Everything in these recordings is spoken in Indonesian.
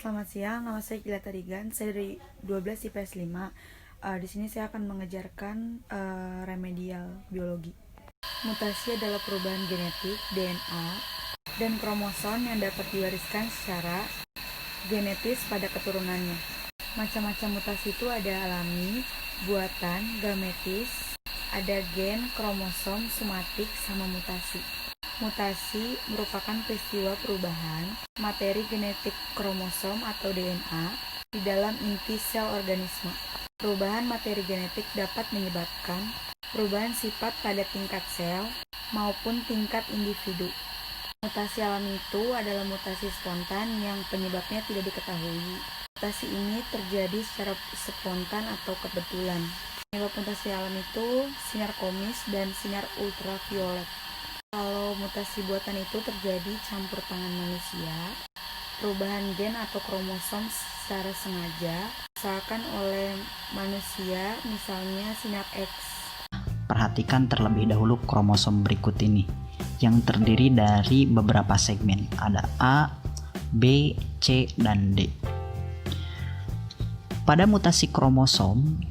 Selamat siang, nama saya Gila Tarigan, saya dari 12 IPS 5. Di sini saya akan mengejarkan remedial biologi. Mutasi adalah perubahan genetik DNA dan kromosom yang dapat diwariskan secara genetis pada keturunannya. Macam-macam mutasi itu ada alami, buatan, gametis, ada gen, kromosom, somatik, sama mutasi. Mutasi merupakan peristiwa perubahan materi genetik kromosom atau DNA di dalam inti sel organisme. Perubahan materi genetik dapat menyebabkan perubahan sifat pada tingkat sel maupun tingkat individu. Mutasi alami itu adalah mutasi spontan yang penyebabnya tidak diketahui. Mutasi ini terjadi secara spontan atau kebetulan. Penyebab mutasi alami itu sinar komis dan sinar ultraviolet. Kalau mutasi buatan itu terjadi campur tangan manusia, perubahan gen atau kromosom secara sengaja, misalkan oleh manusia, misalnya sinar X. Perhatikan terlebih dahulu kromosom berikut ini, yang terdiri dari beberapa segmen. Ada A, B, C, dan D. Pada mutasi kromosom,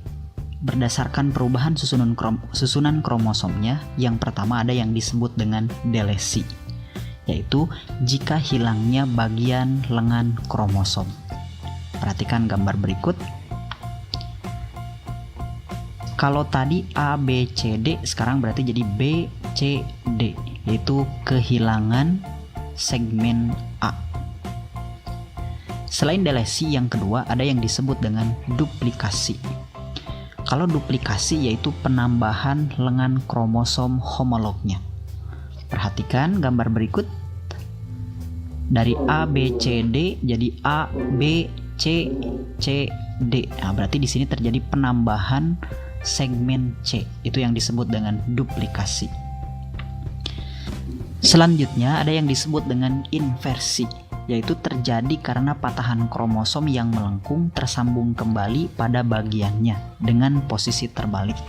berdasarkan perubahan susunan kromosomnya, yang pertama ada yang disebut dengan delesi, yaitu jika hilangnya bagian lengan kromosom. Perhatikan gambar berikut. Kalau tadi A, B, C, D, sekarang berarti jadi B, C, D, yaitu kehilangan segmen A. Selain delesi, yang kedua ada yang disebut dengan duplikasi. Kalau duplikasi yaitu penambahan lengan kromosom homolognya. Perhatikan gambar berikut. Dari A, B, C, D jadi A, B, C, C, D. Nah, berarti di sini terjadi penambahan segmen C. Itu yang disebut dengan duplikasi. Selanjutnya ada yang disebut dengan inversi, yaitu terjadi karena patahan kromosom yang melengkung tersambung kembali pada bagiannya dengan posisi terbalik.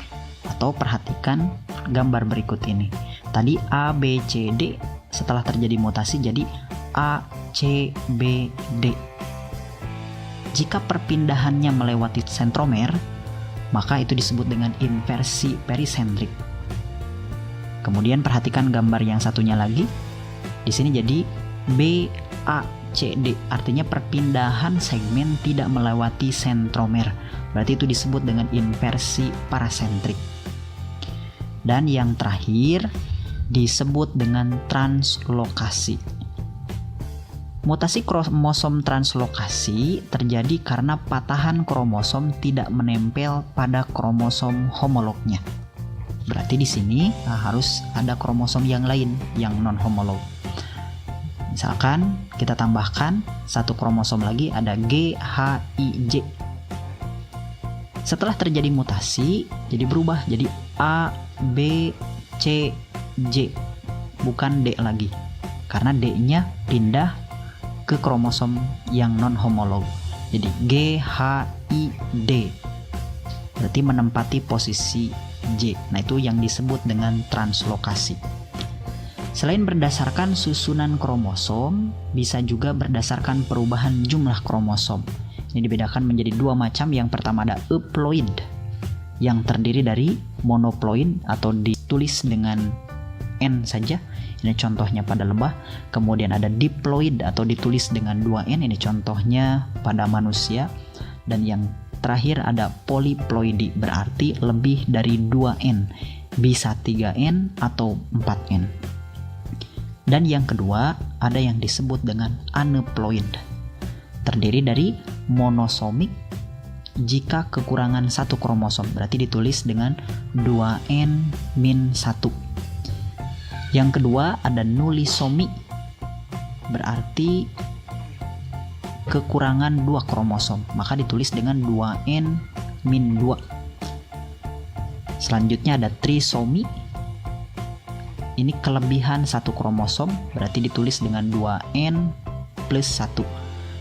Atau perhatikan gambar berikut ini. Tadi A, B, C, D, setelah terjadi mutasi jadi A, C, B, D. Jika perpindahannya melewati sentromer, maka itu disebut dengan inversi perisentrik. Kemudian perhatikan gambar yang satunya lagi. Di sini jadi B, A, C, D, artinya perpindahan segmen tidak melewati sentromer. Berarti itu disebut dengan inversi parasentrik. Dan yang terakhir disebut dengan translokasi. Mutasi kromosom translokasi terjadi karena patahan kromosom tidak menempel pada kromosom homolognya. Berarti di sini harus ada kromosom yang lain yang non homolog. Misalkan kita tambahkan satu kromosom lagi, ada G, H, I, J. Setelah terjadi mutasi, jadi berubah jadi A, B, C, J, bukan D lagi, karena D-nya pindah ke kromosom yang non homolog. Jadi G, H, I, D, berarti menempati posisi J. Nah, itu yang disebut dengan translokasi. Selain berdasarkan susunan kromosom, bisa juga berdasarkan perubahan jumlah kromosom. Ini dibedakan menjadi dua macam. Yang pertama ada euploid, yang terdiri dari monoploid atau ditulis dengan N saja. Ini contohnya pada lebah. Kemudian ada diploid atau ditulis dengan 2N. Ini contohnya pada manusia. Dan yang terakhir ada polyploidi, berarti lebih dari 2N. Bisa 3N atau 4N. Dan yang kedua, ada yang disebut dengan aneuploid. Terdiri dari monosomik jika kekurangan satu kromosom, berarti ditulis dengan 2N-1. Yang kedua, ada nulisomik, berarti kekurangan 2 kromosom, maka ditulis dengan 2N-2. Selanjutnya ada trisomi. Ini kelebihan satu kromosom, berarti ditulis dengan 2N+1.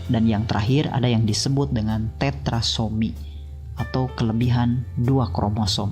Dan yang terakhir ada yang disebut dengan tetrasomi atau kelebihan 2 kromosom.